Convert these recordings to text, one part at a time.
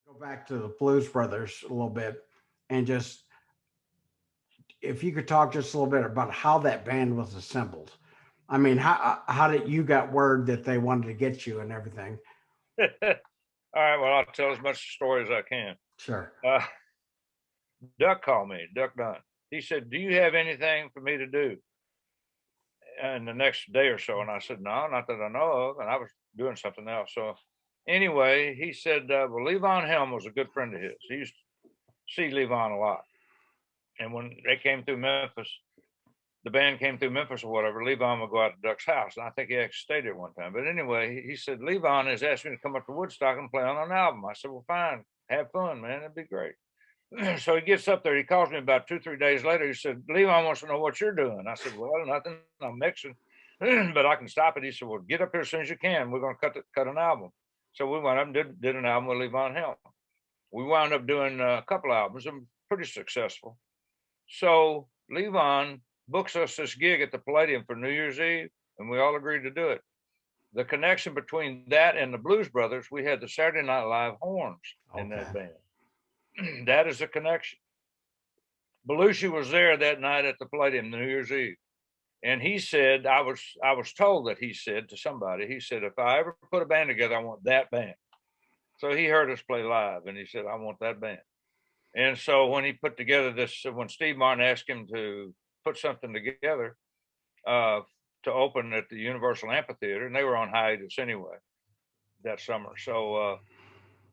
Go back to the Blues Brothers a little bit and just if you could talk just a little bit about how that band was assembled. I mean, how did you got word that they wanted to get you and everything? All right, well, I'll tell as much story as I can. Sure. Uh, Duck called me, Duck Dunn. He said, "Do you have anything for me to do in the next day or so?" And I said, "No, not that I know of." And I was doing something else. So anyway, he said, "Well, Levon Helm was a good friend of his. He used to see Levon a lot. And when they came through Memphis, the band came through Memphis or whatever, Levon would go out to Duck's house. And I think he actually stayed there one time. But anyway, he said, Levon has asked me to come up to Woodstock and play on an album. I said, well, fine. Have fun, man. It'd be great. So he gets up there. He calls me about 2, 3 days later. He said, Levon wants to know what you're doing. I said, well, nothing. I'm mixing, but I can stop it. He said, well, get up here as soon as you can. We're going to cut an album. So we went up and did an album with Levon Helm. We wound up doing a couple albums and pretty successful. So Levon books us this gig at the Palladium for New Year's Eve, and we all agreed to do it. The connection between that and the Blues Brothers, we had the Saturday Night Live horns in Okay. that band. That is a connection. Belushi was there that night at the Palladium, New Year's Eve, and he said, I was told that he said to somebody, he said, if I ever put a band together, I want that band. So he heard us play live, and he said, I want that band. And so when he put together this, when Steve Martin asked him to put something together to open at the Universal Amphitheater, and they were on hiatus anyway that summer. So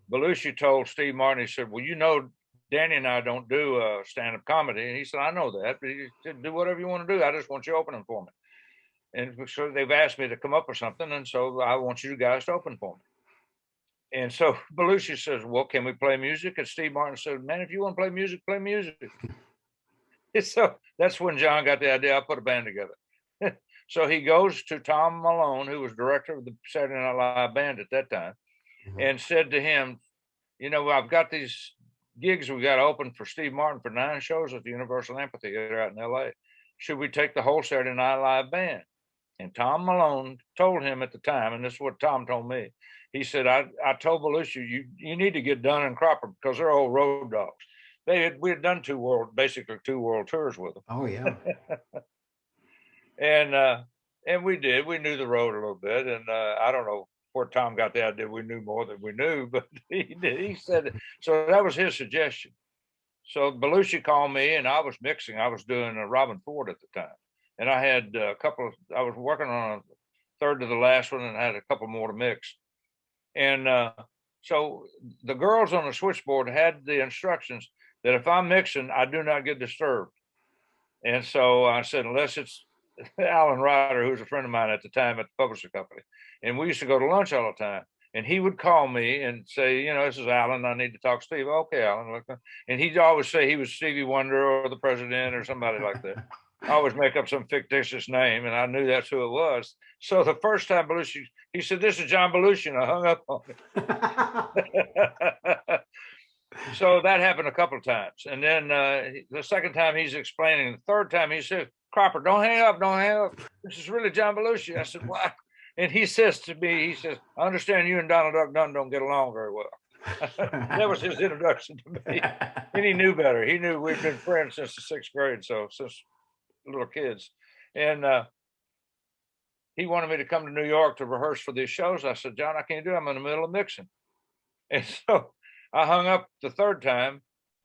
Belushi told Steve Martin, he said, well, you know, Danny and I don't do stand-up comedy. And he said, I know that, but he said, do whatever you want to do. I just want you opening for me. And so they've asked me to come up with something, and so I want you guys to open for me. And so Belushi says, well, can we play music? And Steve Martin said, man, if you want to play music, play music. And so that's when John got the idea. I put a band together. So he goes to Tom Malone, who was director of the Saturday Night Live band at that time, Mhm. and said to him, you know, I've got these gigs we got to open for Steve Martin for 9 shows at the Universal Amphitheater out in LA. Should we take the whole Saturday Night Live band? And Tom Malone told him at the time, and this is what Tom told me. He said, I told Belushi, you need to get Dunn and Cropper because they're old road dogs. We had done basically two world tours with them. Oh yeah. And we did. We knew the road a little bit, and I don't know where Tom got the idea. We knew more than we knew, but he did. He said it. So that was his suggestion. So Belushi called me, and I was mixing. I was doing a Robin Ford at the time, and I had a couple of. I was working on a third to the last one, and I had a couple more to mix. And so the girls on the switchboard had the instructions that if I'm mixing, I do not get disturbed. And so I said, unless it's Alan Ryder, who was a friend of mine at the time at the publishing company, and we used to go to lunch all the time. And he would call me and say, you know, this is Alan. I need to talk to Steve. Okay, Alan. And he'd always say he was Stevie Wonder or the president or somebody like that. I always make up some fictitious name, and I knew that's who it was. So the first time Belushi, he said, this is John Belushi, and I hung up on it. So that happened a couple of times. And then the second time he's explaining, the third time he said, Cropper, don't hang up, don't hang up. This is really John Belushi. I said, what? And he says to me, he says, I understand you and Donald Duck Dunn don't get along very well. That was his introduction to me. And he knew better. He knew we'd been friends since the 6th grade, so since little kids. And he wanted me to come to New York to rehearse for these shows. I said, John, I can't do it. I'm in the middle of mixing. And so I hung up the third time.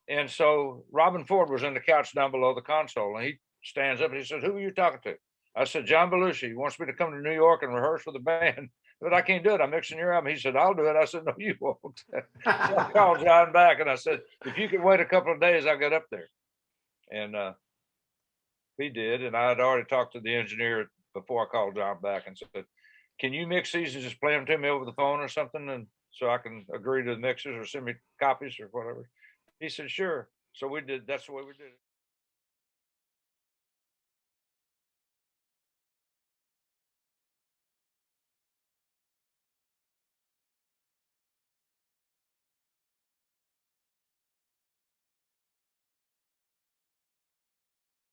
And so Robin Ford was in the couch down below the console, and he stands up and he says, who are you talking to? I said, John Belushi. He wants me to come to New York and rehearse with the band, but I can't do it. I'm mixing your album. He said, I'll do it. I said, no, you won't. So I called John back and I said, if you could wait a couple of days, I'll get up there. And he did. And I had already talked to the engineer before I called John back and said, can you mix these and just play them to me over the phone or something? And so I can agree to the mixes or send me copies or whatever. He said, sure. So we did. That's the way we did it.